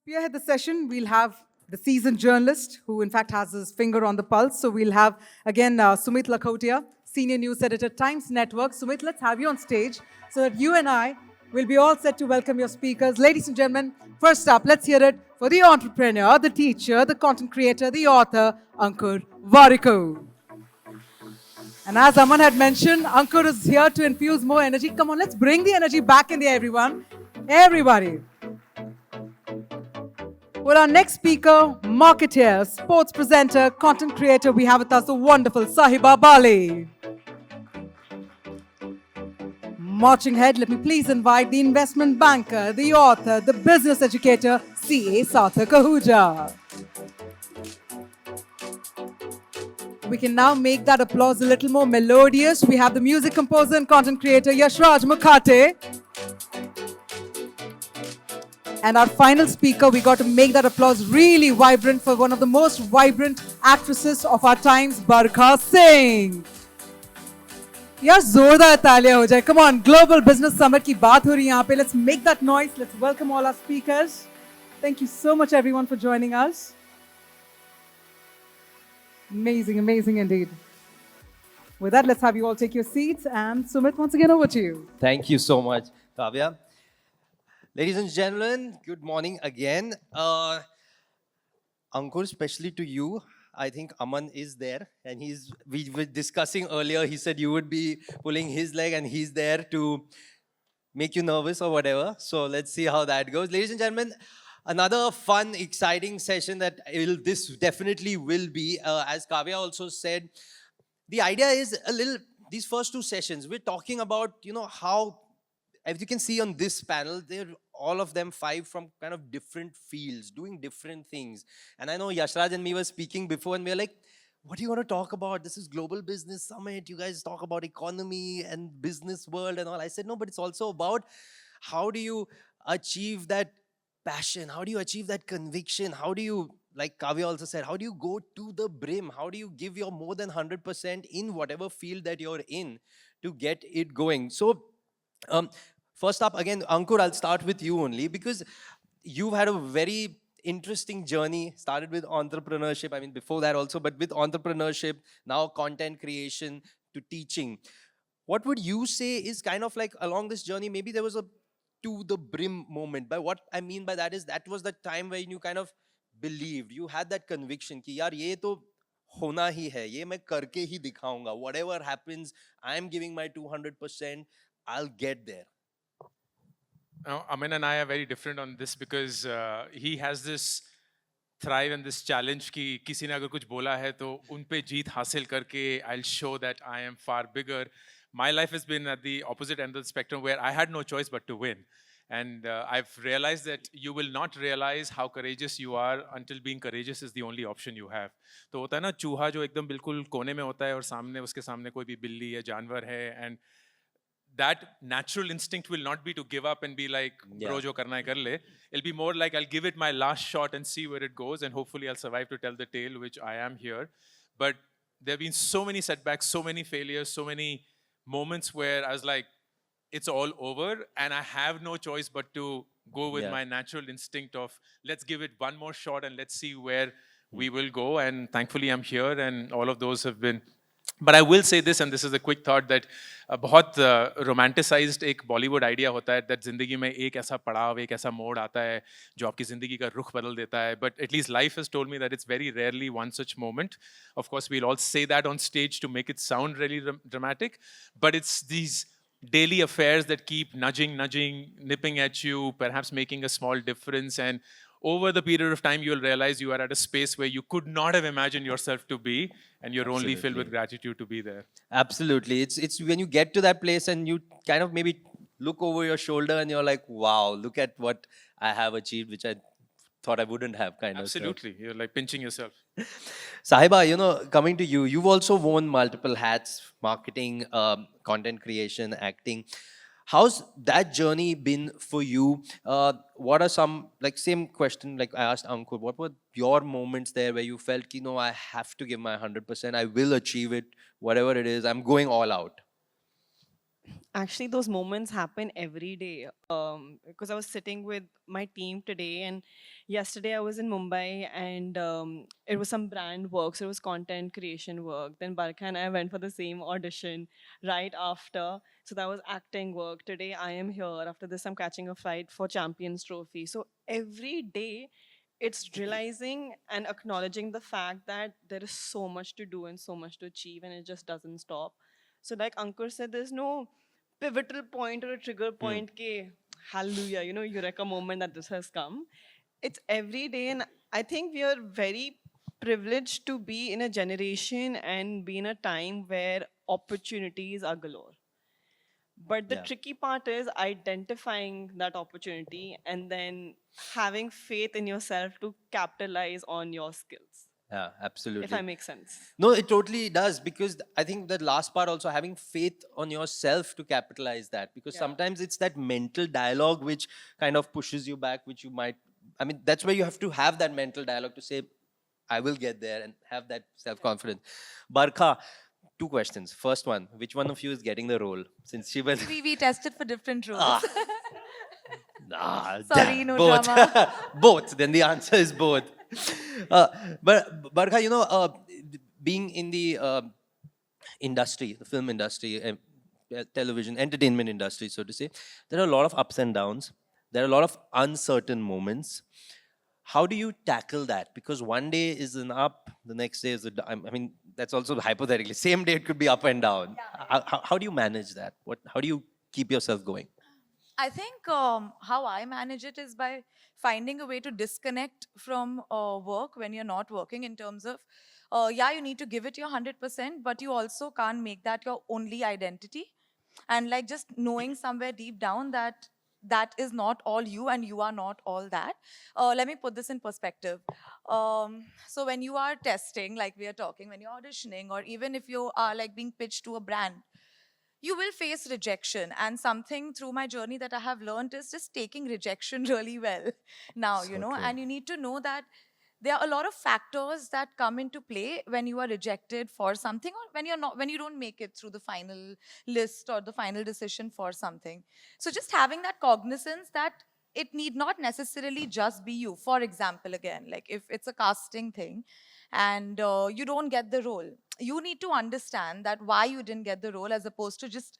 Spearhead the session, we'll have the seasoned journalist who, in fact, has his finger on the pulse. So we'll have, again, Sumit Lakhotia, Senior News Editor, Times Network. Sumit, let's have you on stage so that you and I will be all set to welcome your speakers. Ladies and gentlemen, first up, let's hear it for the entrepreneur, the teacher, the content creator, the author, Ankur Warikoo. And as Aman had mentioned, Ankur is here to infuse more energy. Come on, let's bring the energy back in there, everyone. Everybody. Well, our next speaker, marketer, sports presenter, content creator, we have with us the wonderful Sahiba Bali. Marching ahead, let me please invite the investment banker, the author, the business educator, CA Sarthak Ahuja. We can now make that applause a little more melodious. We have the music composer and content creator, Yashraj Mukhate. And our final speaker, we got to make that applause really vibrant for one of the most vibrant actresses of our times, Barkha Singh. यार जोरदार तालियां हो जाए. Come on, Global Business Summit की बात हो रही है यहाँ पे. Let's make that noise. Let's welcome all our speakers. Thank you so much, everyone, for joining us. Amazing, amazing indeed. With that, let's have you all take your seats. And Sumit, once again, over to you. Thank you so much, Kavya. Ladies and gentlemen, good morning again. Ankur, especially to you. I think Aman is there, and we were discussing earlier, he said you would be pulling his leg, and he's there to make you nervous or whatever. So let's see how that goes. Ladies and gentlemen, another fun, exciting session that this definitely will be. As Kavya also said, the idea is these first two sessions, we're talking about, how, as you can see on this panel, they're all of them 5 from kind of different fields, doing different things. And I know Yashraj and me were speaking before, and we were like, what do you want to talk about? This is Global Business Summit. You guys talk about economy and business world and all. I said, no, but it's also about how do you achieve that passion? How do you achieve that conviction? How do you, like Kavya also said, how do you go to the brim? How do you give your more than 100% in whatever field that you're in to get it going? So, first up, again, Ankur, I'll start with you only because you've had a very interesting journey. Started with entrepreneurship, I mean, before that also, but with entrepreneurship, now content creation to teaching. What would you say is kind of like along this journey, maybe there was a to the brim moment. But what I mean by that is that was the time when you kind of believed, you had that conviction कि यार ये तो होना ही है, ये मैं करके ही दिखाऊंगा. Whatever happens, I'm giving my 200%, I'll get there. Aman and I are very different on this because he has this thrive and this challenge कि किसी ने अगर कुछ बोला है तो उन पे जीत हासिल करके I'll show that I am far bigger. My life has been at the opposite end of the spectrum where I had no choice but to win. And I've realized that you will not realize how courageous you are until being courageous is the only option you have. तो होता है ना चूहा जो एकदम बिल्कुल कोने में होता है और सामने उसके सामने कोई भी बिल्ली या जानवर है and that natural instinct will not be to give up and be like, bro, jo karna hai kar le. It'll be more like, I'll give it my last shot and see where it goes, and hopefully I'll survive to tell the tale, which I am here. But there have been so many setbacks, so many failures, so many moments where I was like, it's all over, and I have no choice but to go with my natural instinct of, let's give it one more shot and let's see where we will go. And thankfully I'm here, and all of those have been. But I will say this, and this is a quick thought, that बहुत romanticized एक Bollywood idea होता है that जिंदगी में एक ऐसा पड़ाव, एक ऐसा मोड़ आता है जो आपकी जिंदगी का रुख बदल देता है. But at least life has told me that it's very rarely one such moment. Of course, we'll all say that on stage to make it sound really dramatic, but it's these daily affairs that keep nudging, nipping at you, perhaps making a small difference. And over the period of time, you'll realize you are at a space where you could not have imagined yourself to be, and you're only filled with gratitude to be there. Absolutely. It's when you get to that place and you kind of maybe look over your shoulder and you're like, wow, look at what I have achieved, which I thought I wouldn't have, kind Absolutely. of. You're like pinching yourself. Sahiba, coming to you, you've also worn multiple hats, marketing, content creation, acting. How's that journey been for you? What are some, like same question like I asked Ankur, what were your moments there where you felt, I have to give my 100%, I will achieve it, whatever it is, I'm going all out? Actually, those moments happen every day. Because I was sitting with my team today, and yesterday I was in Mumbai, and it was some brand work, so it was content creation work. Then Barkha and I went for the same audition right after. So that was acting work. Today I am here. After this, I'm catching a flight for Champions Trophy. So every day, it's realizing and acknowledging the fact that there is so much to do and so much to achieve, and it just doesn't stop. So, like Ankur said, there's no pivotal point or a trigger point ke hallelujah, eureka moment that this has come. It's every day, and I think we are very privileged to be in a generation and be in a time where opportunities are galore. But the Yeah. tricky part is identifying that opportunity and then having faith in yourself to capitalize on your skills, Yeah, if I absolutely. make sense. No, it totally does, because I think the last part also, having faith on yourself to capitalize that, because Yeah. sometimes it's that mental dialogue which kind of pushes you back, which you might, I mean, that's where you have to have that mental dialogue to say, I will get there, and have that self confidence. Barkha, two questions. First one, which one of you is getting the role? Since she will. We tested for different roles. Ah, nah, Sorry, no both. drama. Both. Then the answer is both. But Barkha, being in the industry, the film industry, television, entertainment industry, so to say, there are a lot of ups and downs. There are a lot of uncertain moments. How do you tackle that? Because one day is an up, the next day is a down. I mean, that's also hypothetically. Same day it could be up and down. How do you manage that? How do you keep yourself going? I think how I manage it is by finding a way to disconnect from work when you're not working, in terms of, yeah, you need to give it your 100%, but you also can't make that your only identity. And like just knowing somewhere deep down that that is not all you and you are not all that. Let me put this in perspective. So when you are testing, like we are talking, when you're auditioning, or even if you are like being pitched to a brand, you will face rejection. And something through my journey that I have learned is just taking rejection really well now, So true. and you need to know that there are a lot of factors that come into play when you are rejected for something, or when you don't make it through the final list or the final decision for something. So just having that cognizance that it need not necessarily just be you. For example, again, like if it's a casting thing and you don't get the role, you need to understand that why you didn't get the role, as opposed to just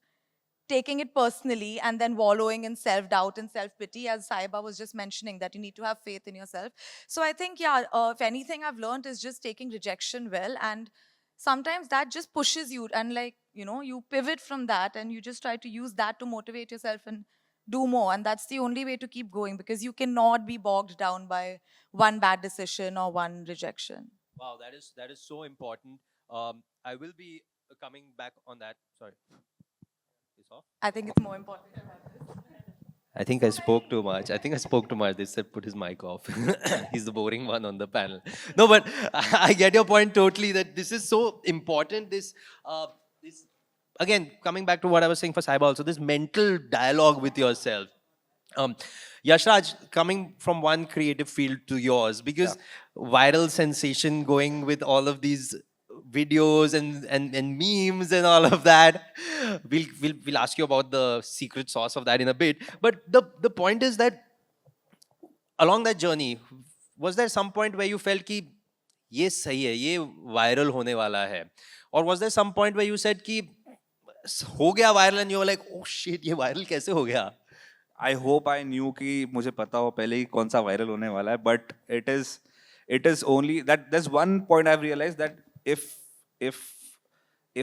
taking it personally and then wallowing in self doubt and self pity, as Sahiba was just mentioning, that you need to have faith in yourself. So I think, yeah, if anything I've learned is just taking rejection well. And sometimes that just pushes you, and like, you pivot from that and you just try to use that to motivate yourself and do more. And that's the only way to keep going, because you cannot be bogged down by one bad decision or one rejection. Wow, that is so important. I will be coming back on that. Sorry, is off. I think it's more important. I think I spoke too much. I think I spoke too much. They said put his mic off. He's the boring one on the panel. No, but I get your point totally. That this is so important. This again, coming back to what I was saying for Sahiba also. This mental dialogue with yourself. Um, Yashraj, coming from one creative field to yours, because viral sensation going with all of these videos and memes and all of that. We'll ask you about the secret sauce of that in a bit. But the point is that along that journey, was there some point where you felt कि ये सही है, ये viral होने वाला है? Or was there some point where you said कि हो गया viral and you were like, oh shit, ये viral कैसे हो गया? I hope I knew कि मुझे पता हो पहले ही कौन सा viral होने वाला है, but it is only that there's one point I've realized that if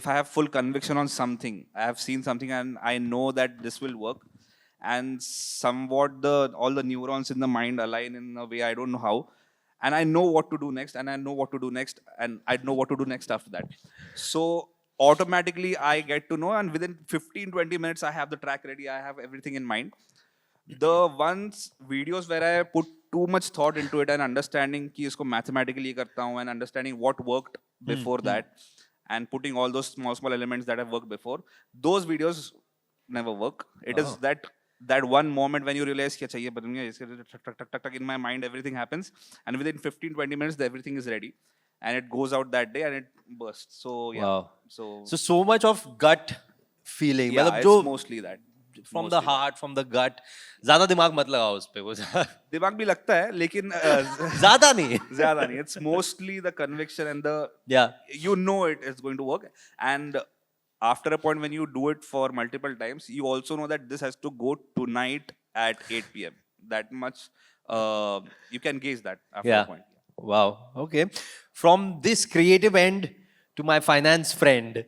I have full conviction on something, I have seen something and I know that this will work, and somewhat all the neurons in the mind align in a way I don't know how, and I know what to do next, and I know what to do next, and I know what to do next after that. So automatically I get to know, and within 15-20 minutes I have the track ready, I have everything in mind. The ones videos where I put too much thought into it and understanding कि इसको mathematically करता हूँ, and understanding what worked before that, and putting all those small elements that have worked before, those videos never work. It is that one moment when you realize कि अच्छा ये बदल गया, इसके टक in my mind everything happens, and within 15-20 minutes everything is ready, and it goes out that day and it bursts. So yeah. Wow. So So much of gut feeling. Yeah, मतलब it's जो mostly that. from the heart, from the gut. ज़्यादा दिमाग मत लगाओ उस पे वो दिमाग भी लगता है लेकिन ज़्यादा नहीं. ज़्यादा नहीं. It's mostly the conviction and the Yeah. you know it is going to work. And after a point when you do it for multiple times, you also know that this has to go tonight at 8 p.m. That much you can gauge that after Yeah. a point. Wow. Okay. From this creative end to my finance friend.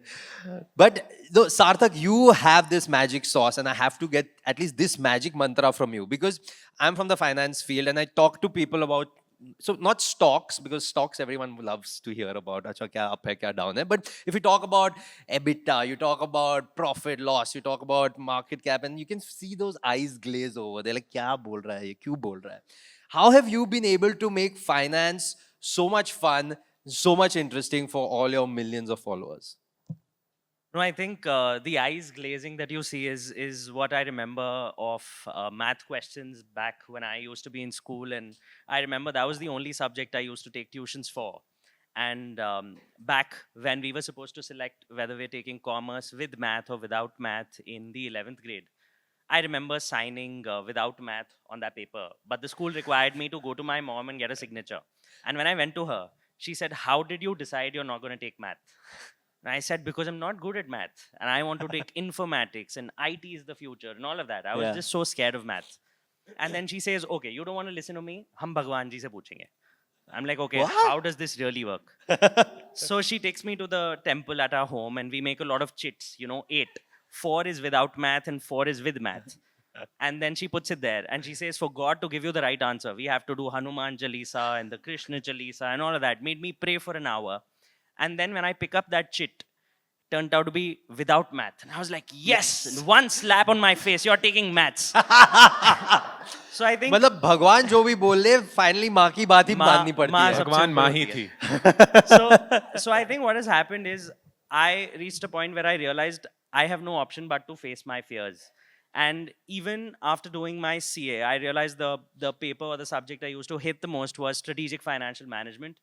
But though, Sarthak, you have this magic sauce, and I have to get at least this magic mantra from you because I'm from the finance field and I talk to people about. So not stocks, because stocks everyone loves to hear about. Acha, kya up hai, kya down hai. But if you talk about EBITDA, you talk about profit loss, you talk about market cap, and you can see those eyes glaze over. They're like, kya bol raha hai, ye kyun bol raha hai? How have you been able to make finance so much fun, so much interesting for all your millions of followers? No, I think the eyes glazing that you see is what I remember of math questions back when I used to be in school, and I remember that was the only subject I used to take tuitions for. And back when we were supposed to select whether we're taking commerce with math or without math in the 11th grade, I remember signing without math on that paper. But the school required me to go to my mom and get a signature. And when I went to her, she said, "How did you decide you're not going to take math?" And I said, because I'm not good at math and I want to take informatics and IT is the future and all of that. I was Yeah. just so scared of math. And then she says, okay, you don't want to listen to me? Hum Bhagwan ji se puchenge. I'm like, okay, What? how does this really work? So she takes me to the temple at our home and we make a lot of chits, 8. 4 is without math and 4 is with math. And then she puts it there and she says, for God to give you the right answer, we have to do Hanuman Jalisa and the Krishna Jalisa and all of that. Made me pray for an hour. And then when I pick up that chit, turned out to be without math. And I was like, yes, and one slap on my face, you're taking maths. So I think मतलब भगवान जो भी बोल ले finally माँ की बात ही माननी पड़ती माँ है. सबसे भगवान ऊपर माँ होती ही है. थी. So I think what has happened is I reached a point where I realized I have no option but to face my fears. And even after doing my CA, I realized the paper or the subject I used to hate the most was strategic financial management.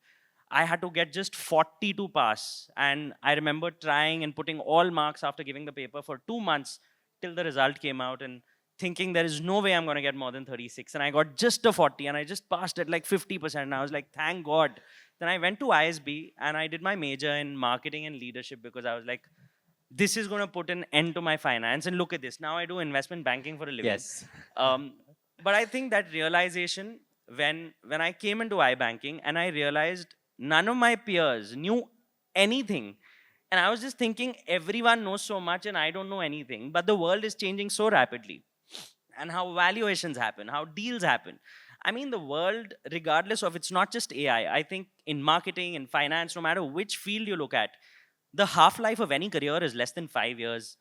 I had to get just 40 to pass. And I remember trying and putting all marks after giving the paper for 2 months till the result came out and thinking there is no way I'm going to get more than 36. And I got just a 40 and I just passed at like 50%. And I was like, thank God. Then I went to ISB and I did my major in marketing and leadership because I was like, this is going to put an end to my finance. And look at this. Now I do investment banking for a living. Yes. But I think that realization when I came into iBanking and I realized none of my peers knew anything. And I was just thinking everyone knows so much and I don't know anything. But the world is changing so rapidly. And how valuations happen, how deals happen. I mean, the world, regardless of, it's not just AI. I think in marketing, in finance, no matter which field you look at, the half-life of any career is less than 5 years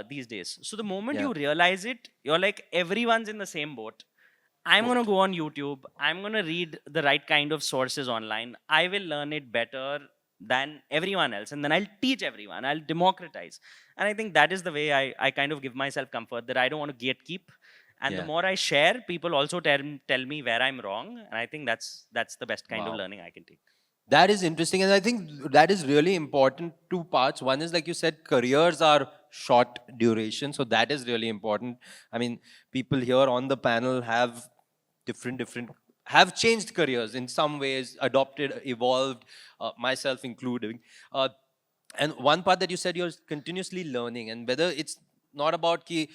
these days. So the moment you realize it, you're like, everyone's in the same boat. I'm going to go on YouTube. I'm going to read the right kind of sources online. I will learn it better than everyone else. And then I'll teach everyone. I'll democratize. And I think that is the way I kind of give myself comfort that I don't want to gatekeep. And the more I share, people also tell me where I'm wrong. And I think that's the best kind of learning I can take. That is interesting. And I think that is really important. 2 parts. One is, like you said, careers are short duration. So that is really important. I mean, people here on the panel have have changed careers in some ways, adopted, evolved, myself including. And one part that you said, you're continuously learning, and whether it's not about ki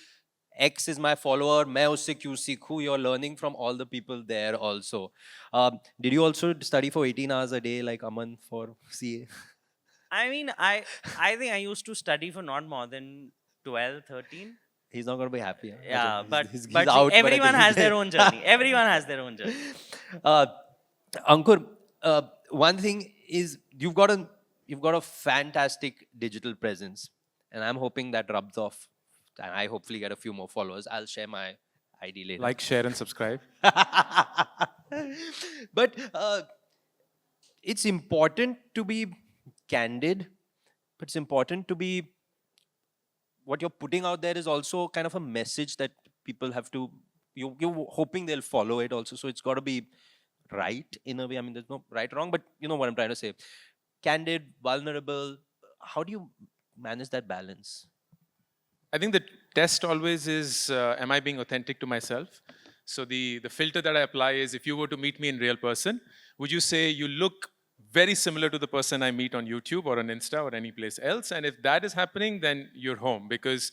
X is my follower, मैं उससे क्यों सीखूं, you're learning from all the people there also. Did you also study for 18 hours a day like Aman for CA? I mean, I think I used to study for not more than 12, 13. He's not going to be happy. Huh? Yeah, He's but see, out, everyone but I has think their own journey. Everyone has their own journey. Ankur, one thing is you've got a fantastic digital presence, and I'm hoping that rubs off, and I hopefully get a few more followers. I'll share my ID later. Like, share, and subscribe. But it's important to be candid, but it's important to be, what you're putting out there is also kind of a message that people have to, you're hoping they'll follow it also. So it's got to be right in a way. I mean, there's no right or wrong, but you know what I'm trying to say. Candid, vulnerable. How do you manage that balance? I think the test always is, am I being authentic to myself? So the filter that I apply is, if you were to meet me in real person, would you say you look very similar to the person I meet on YouTube or on Insta or any place else? And if that is happening, then you're home, because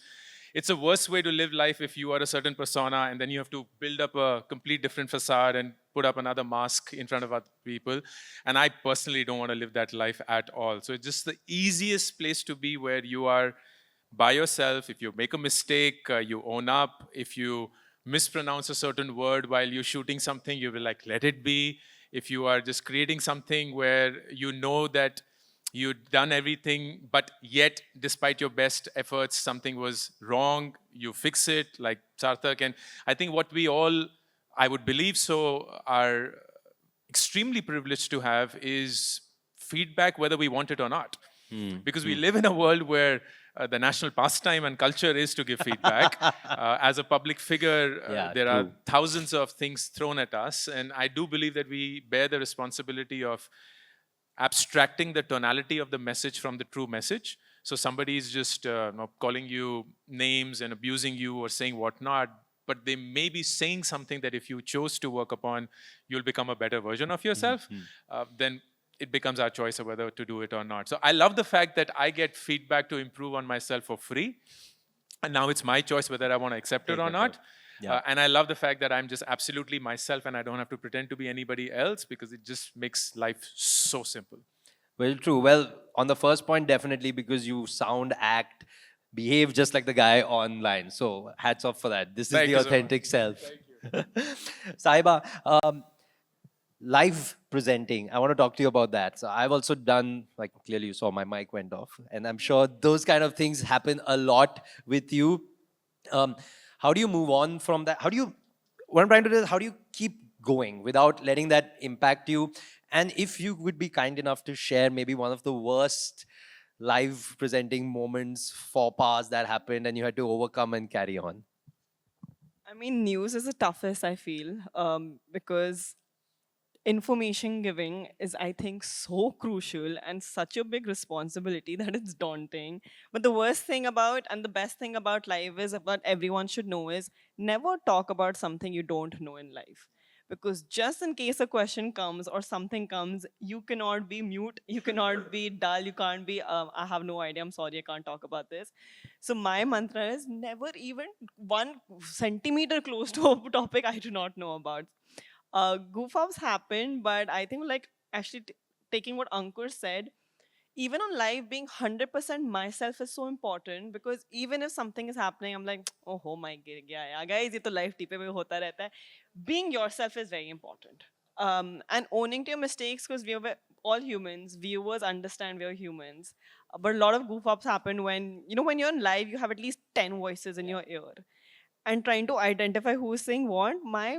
it's a worse way to live life if you are a certain persona and then you have to build up a complete different facade and put up another mask in front of other people. And I personally don't want to live that life at all. So it's just the easiest place to be, where you are by yourself. If you make a mistake, you own up. If you mispronounce a certain word while you're shooting something, you will like, let it be. If you are just creating something where you know that you've done everything, but yet, despite your best efforts, something was wrong, you fix it, like Sarthak. And I think what we all, I would believe so, are extremely privileged to have is feedback, whether we want it or not. Because we live in a world where the national pastime and culture is to give feedback. As a public figure, there are thousands of things thrown at us. And I do believe that we bear the responsibility of abstracting the tonality of the message from the true message. So somebody is just calling you names and abusing you or saying whatnot, but they may be saying something that if you chose to work upon, you'll become a better version of yourself. Then it becomes our choice of whether to do it or not. So I love the fact that I get feedback to improve on myself for free. And now it's my choice whether I want to accept it or not. And I love the fact that I'm just absolutely myself and I don't have to pretend to be anybody else, because it just makes life so simple. Well, true. Well, on the first point, definitely, because you sound, act, behave just like the guy online. So hats off for that. This is Thank the you so authentic self. Thank you. Sahiba, live presenting, I want to talk to you about that. So I've also done, like clearly you saw my mic went off, and I'm sure those kind of things happen a lot with you. How do you move on from that? What I'm trying to do is, how do you keep going without letting that impact you? And if you would be kind enough to share maybe one of the worst live presenting moments, faux pas that happened and you had to overcome and carry on. I mean, news is the toughest, I feel, because information giving is, I think, so crucial and such a big responsibility that it's daunting. But the worst thing about and the best thing about life is, what everyone should know is, never talk about something you don't know in life. Because just in case a question comes or something comes, you cannot be mute, you cannot be dull, you can't be, I have no idea, I'm sorry, I can't talk about this. So my mantra is, never even 1 centimeter close to a topic I do not know about. Goof ups happen, but I think, like, actually taking what Ankur said, even on live, being 100% myself is so important, because even if something is happening, I'm like, oh my god, guys, ये तो live TP में होता रहता है. Being yourself is very important. And owning to your mistakes, because we're all humans. Viewers understand we're humans. But a lot of goof ups happen when, when you're in live, you have at least 10 voices in your ear. And trying to identify who's saying what, my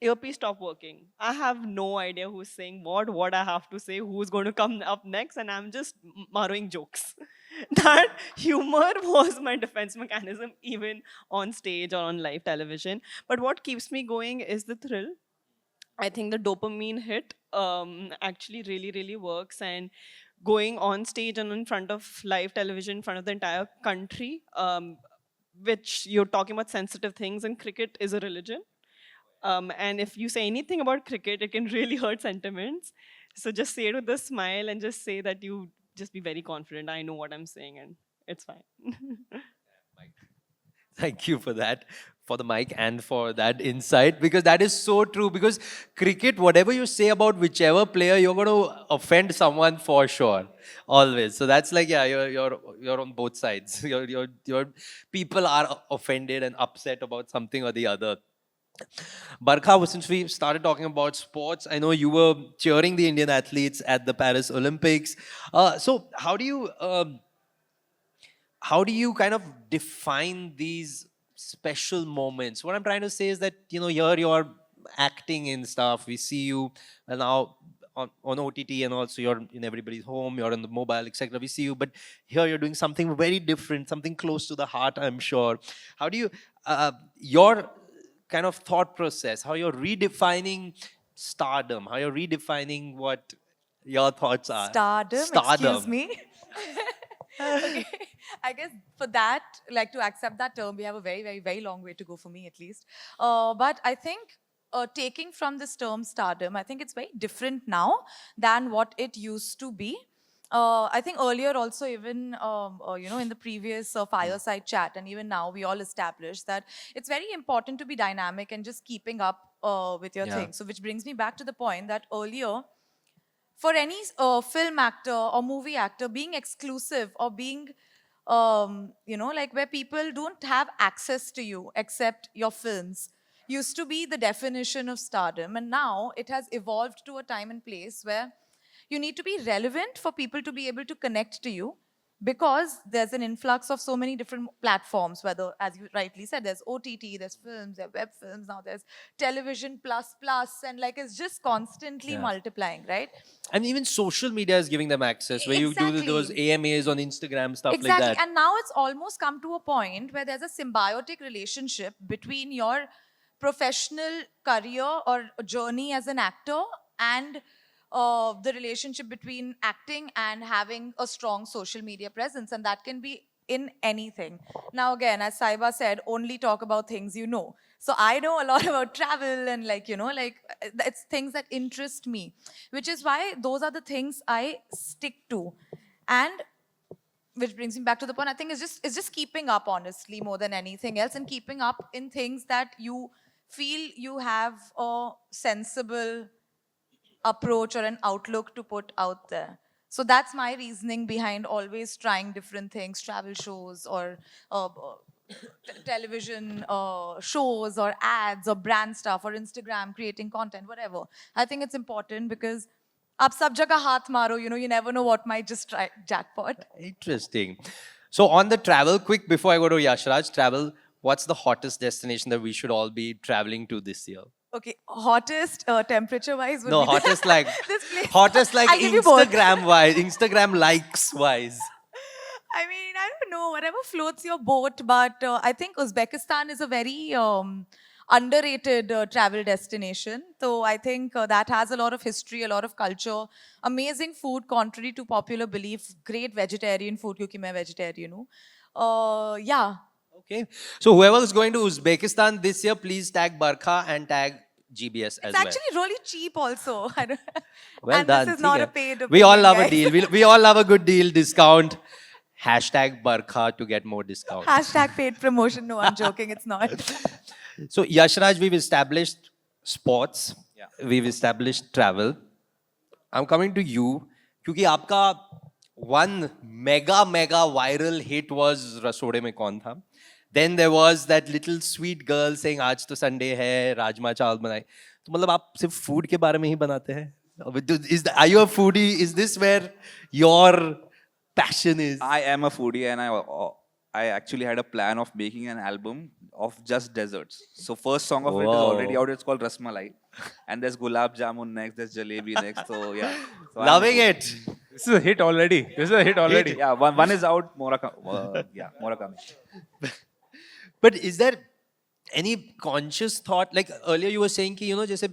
earpiece stopped working. I have no idea who's saying what I have to say, who's going to come up next, and I'm just marrowing jokes. That humor was my defense mechanism, even on stage or on live television. But what keeps me going is the thrill. I think the dopamine hit actually really, really works. And going on stage and in front of live television, in front of the entire country, which you're talking about sensitive things, and cricket is a religion. And if you say anything about cricket, it can really hurt sentiments. So just say it with a smile and just say that you just be very confident. I know what I'm saying and it's fine. Thank you for that, for the mic and for that insight, because that is so true. Because cricket, whatever you say about whichever player, you're going to offend someone for sure, always. So that's like, yeah, you're on both sides. Your people are offended and upset about something or the other. Barkha, since we started talking about sports, I know you were cheering the Indian athletes at the Paris Olympics. So how do you kind of define these special moments? What I'm trying to say is that, here you're acting in stuff. We see you now on OTT, and also you're in everybody's home, you're on the mobile, etc. We see you, but here you're doing something very different, something close to the heart, I'm sure. How do you, your kind of thought process, how you're redefining stardom, how you're redefining what your thoughts are? Stardom. Excuse me. Okay. I guess for that, like to accept that term, we have a very, very, very long way to go for me at least. But I think taking from this term stardom, I think it's very different now than what it used to be. I think earlier also even, in the previous fireside chat and even now we all established that it's very important to be dynamic and just keeping up with your Yeah. things. So which brings me back to the point that earlier, for any film actor or movie actor, being exclusive or being, like where people don't have access to you except your films, used to be the definition of stardom. And now it has evolved to a time and place where you need to be relevant for people to be able to connect to you, because there's an influx of so many different platforms, whether, as you rightly said, there's OTT, there's films, there's web films, now there's television plus plus, and like it's just constantly Yeah. multiplying, right? And even social media is giving them access, where you do those Exactly. AMAs on Instagram, stuff Exactly. like that. And now it's almost come to a point where there's a symbiotic relationship between your professional career or journey as an actor and the relationship between acting and having a strong social media presence. And that can be in anything. Now, again, as Sahiba said, only talk about things you know. So I know a lot about travel and it's things that interest me, which is why those are the things I stick to. And which brings me back to the point, I think it's just keeping up, honestly, more than anything else, and keeping up in things that you feel you have a sensible approach or an outlook to put out there. So that's my reasoning behind always trying different things, travel shows or television shows or ads or brand stuff or Instagram, creating content, whatever. I think it's important because आप सब जगह हाथ मारो, you never know what might just try jackpot. Interesting. So on the travel, quick before I go to Yashraj, travel, what's the hottest destination that we should all be traveling to this year? Okay, hottest temperature-wise would No, be hottest like this place. hottest like I'll give you both. Instagram wise, Instagram likes wise. I mean, I don't know, whatever floats your boat, but I think Uzbekistan is a very underrated travel destination. So I think that has a lot of history, a lot of culture, amazing food, contrary to popular belief, great vegetarian food, क्योंकि मैं vegetarian हूँ. Yeah. Okay. So whoever is going to Uzbekistan this year, please tag Barkha and tag GBS as It's well. actually really cheap also. I don't- Well and done. this is not ठीक a है. paid We all opinion, love a guys. deal. We all love a good deal, discount. Hashtag Barkha to get more discount. Hashtag paid promotion. No, I'm joking. It's not. So Yashraj, we've established sports. Yeah. We've established travel. I'm coming to you क्योंकि आपका one mega viral hit was रसोड़े में कौन था. Then there was that little sweet girl saying आज तो Sunday है राजमा चावल बनाए. तो मतलब आप सिर्फ food के बारे में ही बनाते हैं? Are you a foodie? Is this where your passion is? I am a foodie, and I actually had a plan of making an album of just desserts. So first song of it is already Whoa. out. It's called Rasmalai, and there's gulab jamun next. There's jalebi next. So yeah, so Loving it. This is a hit already. This is a hit already. Yeah, one is out. More coming. But is there any conscious thought? Like earlier you were saying कि जैसे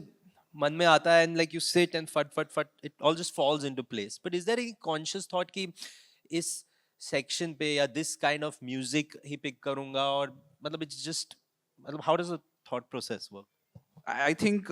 मन में आता है and like you sit and फट it all just falls into place. But is there any conscious thought कि इस section पे या this kind of music he pick करूँगा और मतलब it's just मतलब how does the thought process work? I think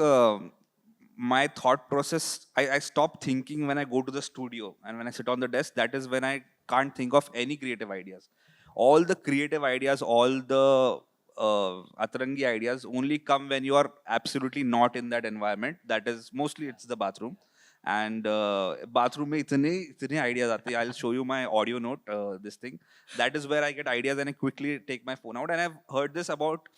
my thought process, I stop thinking when I go to the studio, and when I sit on the desk, that is when I can't think of any creative ideas. All the creative ideas, all the atrangi ideas only come when you are absolutely not in that environment. That is mostly it's the bathroom. And bathroom mein itne ideas aate. I'll show you my audio note, this thing. That is where I get ideas and I quickly take my phone out. And I've heard this about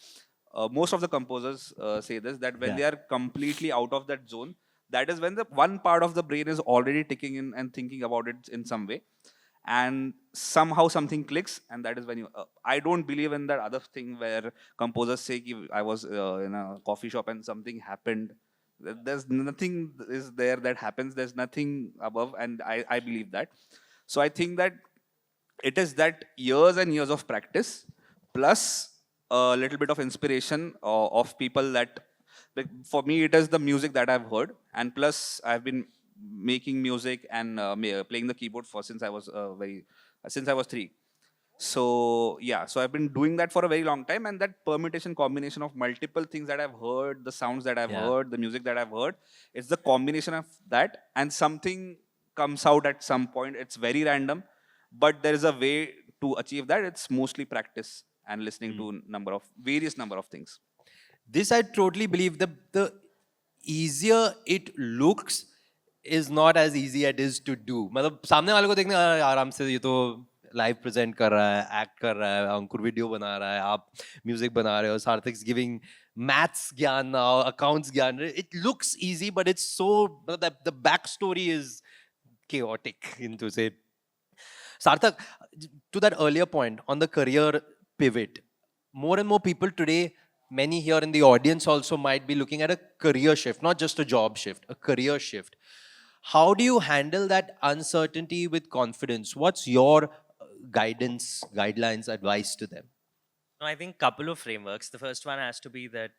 most of the composers say this, that when they are completely out of that zone, that is when the one part of the brain is already ticking in and thinking about it in some way. And somehow something clicks, and that is when you I don't believe in that other thing where composers say ki I was in a coffee shop and something happened. There's nothing is there that happens. There's nothing above, and I believe that. So I think that it is that years and years of practice plus a little bit of inspiration of people that, like, for me it is the music that I've heard, and plus I've been making music and playing the keyboard for since I was 3. So yeah, so I've been doing that for a very long time, and that permutation combination of multiple things that I've heard, the sounds that I've Yeah. heard, the music that I've heard, it's the combination of that, and something comes out at some point. It's very random, but there is a way to achieve that. It's mostly practice and listening to various number of things. This I totally believe. The easier it looks is not as easy it is to do. मतलब सामने वाले को देखने आराम से ये तो live present कर रहा है, एक्ट कर रहा है, अंकुर वीडियो बना रहा है, आप म्यूजिक बना रहे हो, सार्थक गिविंग maths ज्ञान now, accounts ज्ञान. It looks easy, but it's so the backstory is chaotic into say. Sarthak, to that earlier point on the career pivot, more and more people today, many here in the audience also might be looking at a career shift, not just a job shift, a career shift. How do you handle that uncertainty with confidence? What's your guidance, guidelines, advice to them? No, I think couple of frameworks. The first one has to be that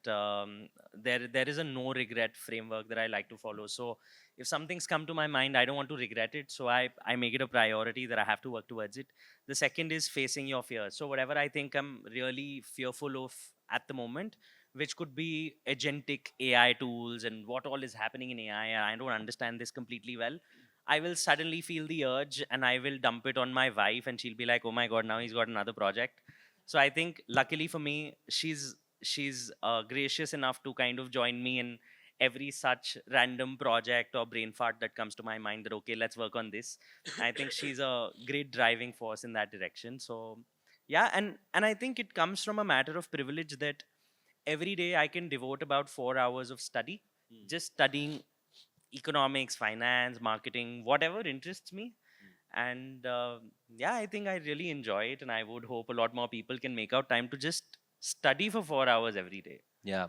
there is a no regret framework that I like to follow. So if something's come to my mind, I don't want to regret it. So I make it a priority that I have to work towards it. The second is facing your fears. So whatever I think I'm really fearful of at the moment, which could be agentic AI tools and what all is happening in AI, and I don't understand this completely well. I will suddenly feel the urge and I will dump it on my wife, and she'll be like, "Oh my God, now he's got another project." So I think luckily for me, she's gracious enough to kind of join me in every such random project or brain fart that comes to my mind that, okay, let's work on this. I think she's a great driving force in that direction. So yeah, and I think it comes from a matter of privilege that every day I can devote about 4 hours of study, just studying economics, finance, marketing, whatever interests me. And yeah, I think I really enjoy it, and I would hope a lot more people can make out time to just study for 4 hours every day. Yeah,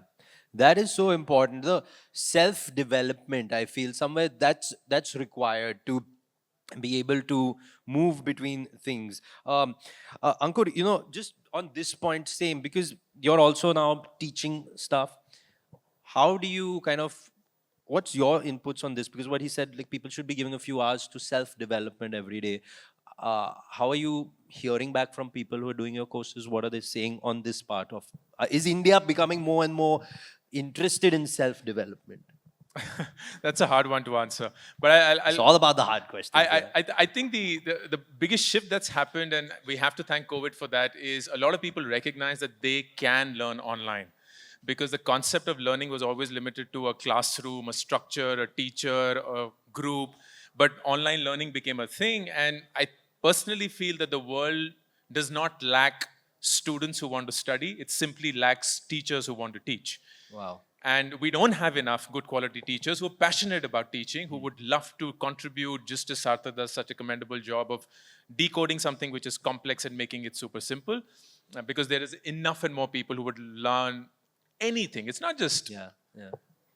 that is so important. The self-development, I feel somewhere that's required to be able to move between things. Ankur, you know, just on this point, same, because you're also now teaching stuff. How do you kind of, what's your inputs on this? Because what he said, like people should be giving a few hours to self-development every day. How are you hearing back from people who are doing your courses? What are they saying on this part of, is India becoming more and more interested in self-development? That's a hard one to answer. But It's all about the hard questions. I think the biggest shift that's happened, and we have to thank COVID for that, is a lot of people recognize that they can learn online. Because the concept of learning was always limited to a classroom, a structure, a teacher, a group. But online learning became a thing. And I personally feel that the world does not lack students who want to study. It simply lacks teachers who want to teach. Wow. And we don't have enough good quality teachers who are passionate about teaching, who would love to contribute, just as Sarthak does such a commendable job of decoding something which is complex and making it super simple. Because there is enough and more people who would learn anything. It's not just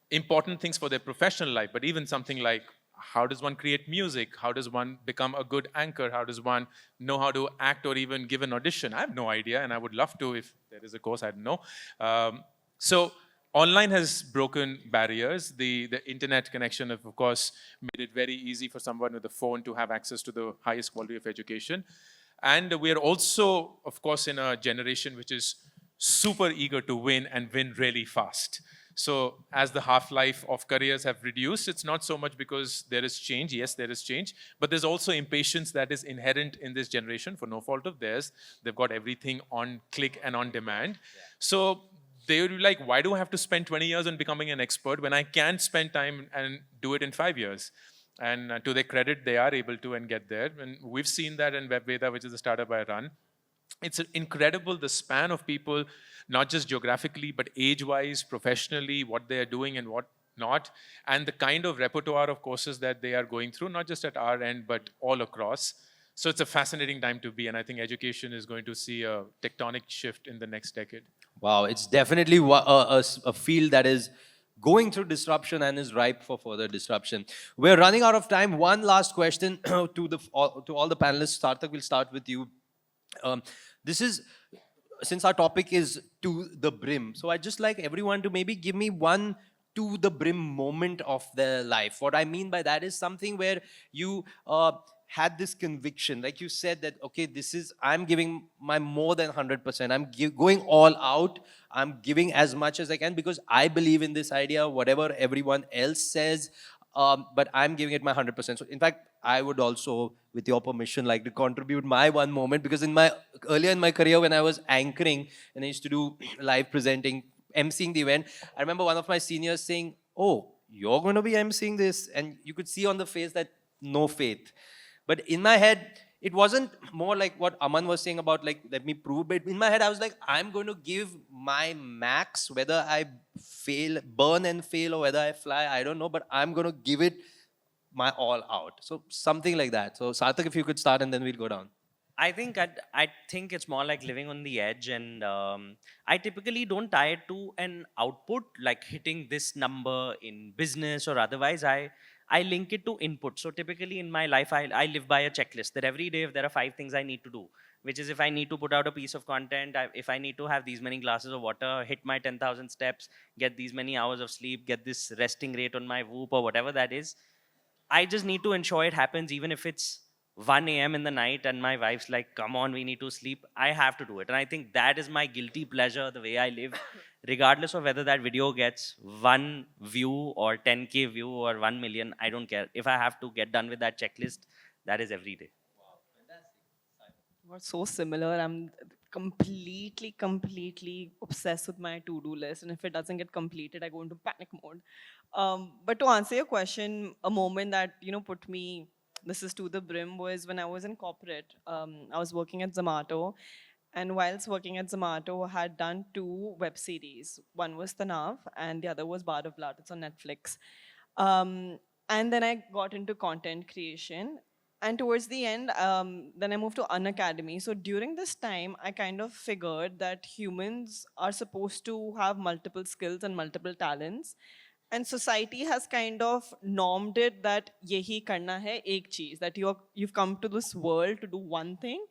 important things for their professional life, but even something like, how does one create music? How does one become a good anchor? How does one know how to act or even give an audition? I have no idea, and I would love to if there is a course, I don't know. So online has broken barriers. The internet connection, of course, made it very easy for someone with a phone to have access to the highest quality of education. And we are also, of course, in a generation which is super eager to win and win really fast. So as the half-life of careers have reduced, it's not so much because there is change. Yes, there is change. But there's also impatience that is inherent in this generation for no fault of theirs. They've got everything on click and on demand. Yeah. So they would be like, why do I have to spend 20 years on becoming an expert when I can spend time and do it in 5 years? And to their credit, they are able to and get there. And we've seen that in WebVeda, which is a startup I run. It's incredible, the span of people, not just geographically, but age-wise, professionally, what they are doing and what not, and the kind of repertoire of courses that they are going through, not just at our end, but all across. So it's a fascinating time to be, and I think education is going to see a tectonic shift in the next decade. Wow, it's definitely a field that is going through disruption and is ripe for further disruption. We're running out of time. One last question to all the panelists. Sarthak, we'll start with you. This is, since our topic is to the brim, so I'd just like everyone to maybe give me one to the brim moment of their life. What I mean by that is something where you had this conviction, like you said, that okay, I'm giving my more than 100%. I'm going all out. I'm giving as much as I can because I believe in this idea, whatever everyone else says, but I'm giving it my 100%. So in fact, I would also, with your permission, like to contribute my one moment, because earlier in my career when I was anchoring and I used to do live presenting, emceeing the event, I remember one of my seniors saying, "Oh, you're going to be emceeing this," and you could see on the face that no faith. But in my head, it wasn't more like what Aman was saying about like, let me prove it. In my head, I was like, I'm going to give my max, whether I fail, burn and fail, or whether I fly, I don't know, but I'm going to give it my all out. So something like that. So Sarthak, if you could start and then we'll go down. I think it's more like living on the edge, and I typically don't tie it to an output like hitting this number in business or otherwise. I link it to input. So typically in my life, I live by a checklist that every day if there are 5 things I need to do, which is if I need to put out a piece of content, if I need to have these many glasses of water, hit my 10,000 steps, get these many hours of sleep, get this resting rate on my Whoop or whatever that is, I just need to ensure it happens even if it's 1 a.m. in the night and my wife's like, come on, we need to sleep. I have to do it. And I think that is my guilty pleasure, the way I live, regardless of whether that video gets 1 view or 10K view or 1 million, I don't care. If I have to get done with that checklist, that is every day. We're so similar. I'm completely obsessed with my to-do list. And if it doesn't get completed, I go into panic mode. But to answer your question, a moment that, put me, this is to the brim, was when I was in corporate. I was working at Zomato. And whilst working at Zomato, I had done 2 web series. One was Tanav and the other was Bard of Blood. It's on Netflix. And then I got into content creation. And towards the end, then I moved to Unacademy. So during this time, I kind of figured that humans are supposed to have multiple skills and multiple talents. And society has kind of normed it that yehi karna hai ek cheez, that you've come to this world to do one thing.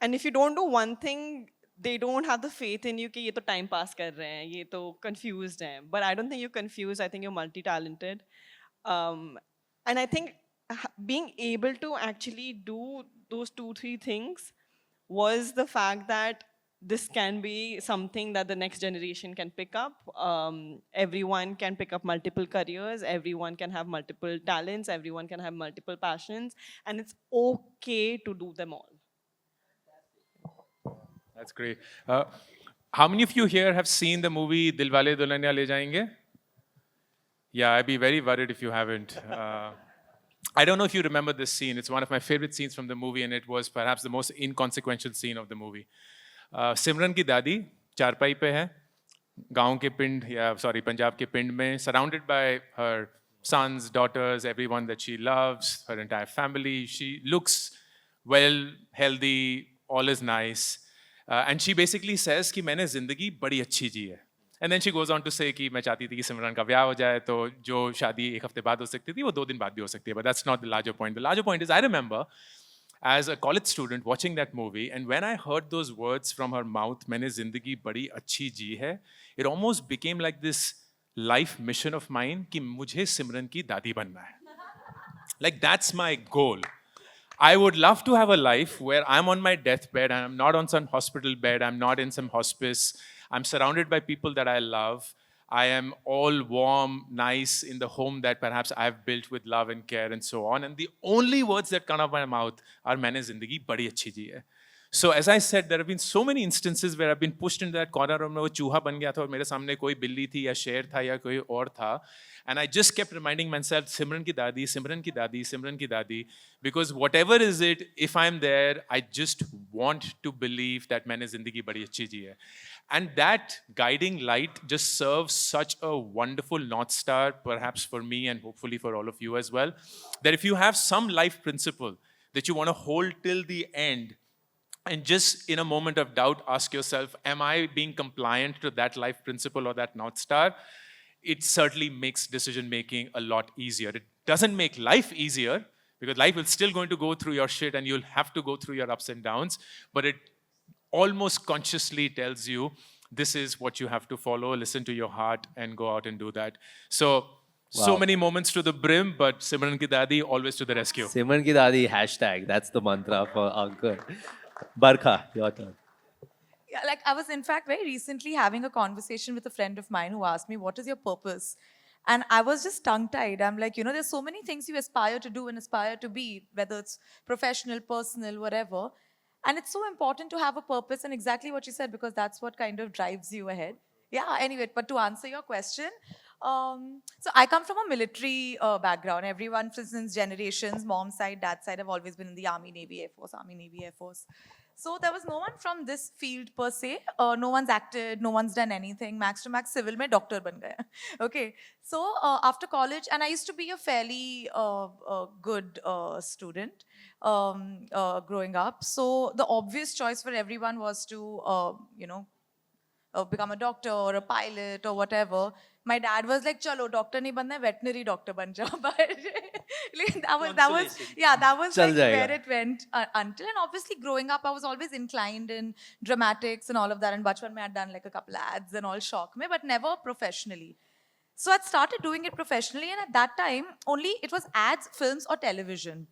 And if you don't do one thing, they don't have the faith in you कि ये तो time pass कर रहे हैं, ये तो confused हैं. But I don't think you're confused. I think you're multi-talented. And I think being able to actually do those 2-3 things was the fact that this can be something that the next generation can pick up. Everyone can pick up multiple careers. Everyone can have multiple talents. Everyone can have multiple passions. And it's okay to do them all. That's great. How many of you here have seen the movie Dilwale Dulhania Le Jayenge? Yeah, I'd be very worried if you haven't. I don't know if you remember this scene. It's one of my favorite scenes from the movie, and it was perhaps the most inconsequential scene of the movie. सिमरन की दादी चारपाई पे है, गांव के पिंड पंजाब के पिंड में, surrounded by her sons, daughters, everyone that she loves, her entire family. She looks well, healthy, all is nice. And she basically says कि मैंने ज़िंदगी बड़ी अच्छी जी है. And then she goes on to say कि मैं चाहती थी कि सिमरन का ब्याह हो जाए, तो जो शादी 1 हफ्ते बाद हो सकती थी वो 2 दिन बाद भी हो सकती है. But that's not the larger point. The larger point is I remember as a college student watching that movie, and when I heard those words from her mouth, मैंने ज़िंदगी बड़ी अच्छी जी है, it almost became like this life mission of mine कि मुझे सिमरन की दादी बनना है. Like that's my goal. I would love to have a life where I'm on my deathbed and I'm not on some hospital bed, I'm not in some hospice, I'm surrounded by people that I love. I am all warm, nice in the home that perhaps I've built with love and care and so on. And the only words that come out of my mouth are "मैंने ज़िंदगी बड़ी अच्छी जी है." So as I said, there have been so many instances where I've been pushed into that corner और मैं वो चूहा बन गया था और मेरे सामने कोई बिल्ली थी या शेर था या कोई और था. And I just kept reminding myself, Simran ki dadi, Simran ki dadi, Simran ki dadi. Because whatever is it, if I'm there, I just want to believe that मैंने ज़िंदगी बड़ी अच्छी जी है. And that guiding light just serves such a wonderful North Star, perhaps for me and hopefully for all of you as well, that if you have some life principle that you want to hold till the end, and just in a moment of doubt, ask yourself, am I being compliant to that life principle or that North Star? It certainly makes decision-making a lot easier. It doesn't make life easier, because life is still going to go through your shit and you'll have to go through your ups and downs, but it almost consciously tells you, this is what you have to follow, listen to your heart and go out and do that. So So Wow. many moments to the brim, but Simran ki dadi always to the rescue. Simran ki dadi hashtag. That's the mantra for Ankur. Barkha, your turn. Yeah, like I was in fact very recently having a conversation with a friend of mine who asked me, "What is your purpose?" And I was just tongue tied. I'm like, there's so many things you aspire to do and aspire to be, whether it's professional, personal, whatever. And it's so important to have a purpose, and exactly what you said, because that's what kind of drives you ahead. Yeah, anyway, but to answer your question, so I come from a military background. Everyone, for instance, generations, mom's side, dad's side, have always been in the Army, Navy, Air Force, Army, Navy, Air Force. So there was no one from this field per se. No one's acted, no one's done anything. Max to max civil mein doctor ban gaya. Okay. So after college, and I used to be a fairly good student growing up. So the obvious choice for everyone was to, become a doctor or a pilot or whatever. My dad was like, "Chalo, doctor nahi banna hai, veterinary doctor ban jao." But like, that was Chal like jayega. where it went until. And obviously, growing up, I was always inclined in dramatics and all of that. And bachpan mein I had done like a couple ads and all shock me, but never professionally. So I'd started doing it professionally, and at that time, only it was ads, films, or television.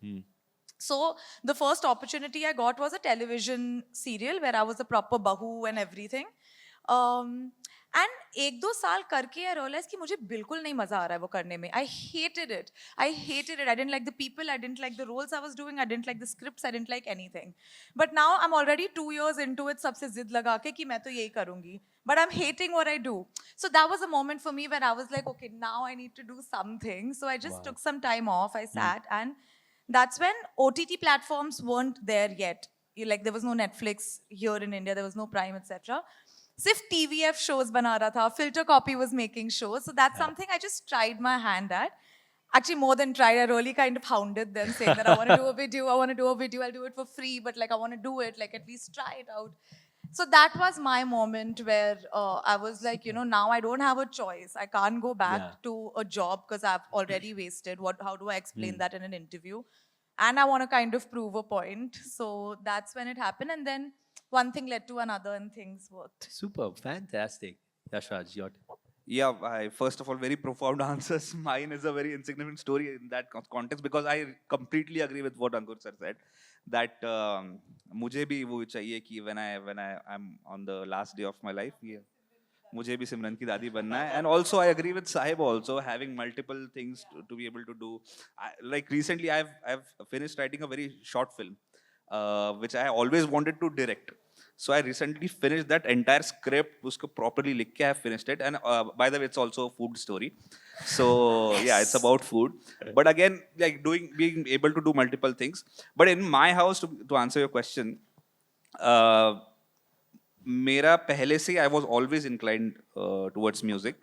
So the first opportunity I got was a television serial where I was a proper bahu and everything. And 1-2 साल करके I realized कि मुझे बिल्कुल नहीं मजा आ रहा है वो करने में. I hated it. I didn't like the people. I didn't like the roles I was doing. I didn't like the scripts. I didn't like anything. But now I'm already 2 years into it. सबसे जिद लगा के कि मैं तो यही करूँगी. But I'm hating what I do. So that was a moment for me where I was like, okay, now I need to do something. So I just took some time off. I sat, and that's when OTT platforms weren't there yet. Like there was no Netflix here in India. There was no Prime, etc. सिर्फ TVF shows बना रहा था, Filter Copy was making shows. So that's something I just tried my hand at. Actually, more than tried, I really kind of hounded them, saying that I want to do a video, I'll do it for free, but like I want to do it, like at least try it out. So that was my moment where I was like, now I don't have a choice. I can't go back to a job because I've already wasted. How do I explain that in an interview? And I want to kind of prove a point. So that's when it happened. And then one thing led to another and things worked. Super, fantastic. Yashraj, your turn. Yeah, first of all, very profound answers. Mine is a very insignificant story in that context, because I completely agree with what Ankur sir said. That मुझे भी वो चाहिए कि when I'm on the last day of my life, मुझे भी सिमरन की दादी बनना है. And also I agree with Sahiba also, having multiple things to be able to do. Like recently I've finished writing a very short film, which I always wanted to direct. So I recently finished that entire script, usko properly likh ke I have finished it. And by the way, it's also a food story. So yeah, it's about food. But again, like being able to do multiple things. But in my house, to answer your question, मेरा पहले से I was always inclined towards music.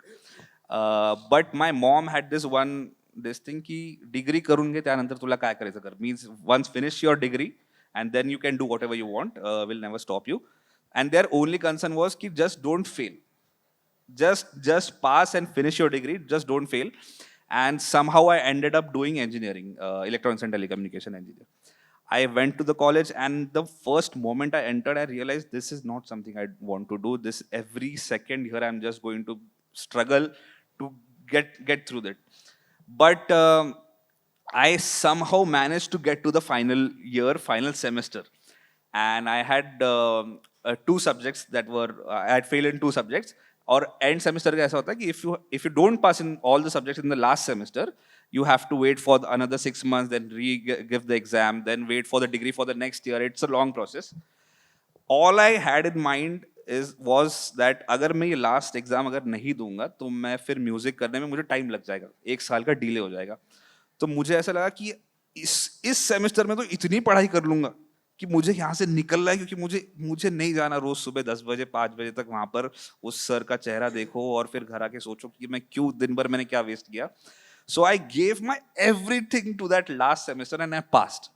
But my mom had this thing कि degree करूँगे त्यानंतर तुला काय करायचं कर. Means once finish your degree, and then you can do whatever you want. Will never stop you. And their only concern was कि just don't fail. Just pass and finish your degree. Just don't fail. And somehow I ended up doing engineering, electronics and telecommunication engineer. I went to the college, and the first moment I entered, I realized this is not something I want to do. This every second here, I'm just going to struggle to get through that. But I somehow managed to get to the final semester. And I had 2 subjects that were, I had failed in 2 subjects. Or end semester का ऐसा होता है कि if you don't pass in all the subjects in the last semester, you have to wait for another 6 months, then give the exam, then wait for the degree for the next year. It's a long process. All I had in mind was that अगर मैं ये last exam अगर नहीं दूंगा तो मैं फिर music करने में मुझे time लग जाएगा, 1 साल का delay हो जाएगा. तो मुझे ऐसा लगा कि इस सेमेस्टर में तो इतनी पढ़ाई कर लूंगा कि मुझे यहाँ से निकलना है, क्योंकि मुझे नहीं जाना रोज सुबह 10 बजे 5 बजे तक वहां पर उस सर का चेहरा देखो और फिर घर आके सोचो कि मैं क्यों दिन भर मैंने क्या वेस्ट किया. So I gave my everything to that last semester, and I passed.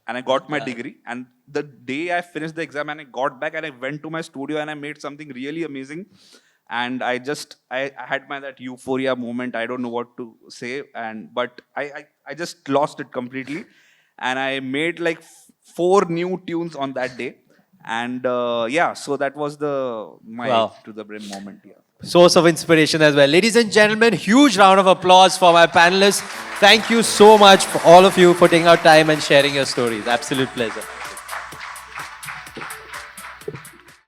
And I got my degree. And the day I finished the exam and I got back and I went to my studio and I made something really amazing. And I had that euphoria moment. I don't know what to say. But I just lost it completely. And I made like 4 new tunes on that day. And yeah, so that was my Wow. to the brim moment. Yeah. Source of inspiration as well. Ladies and gentlemen, huge round of applause for my panelists. Thank you so much for all of you for taking out time and sharing your stories. Absolute pleasure.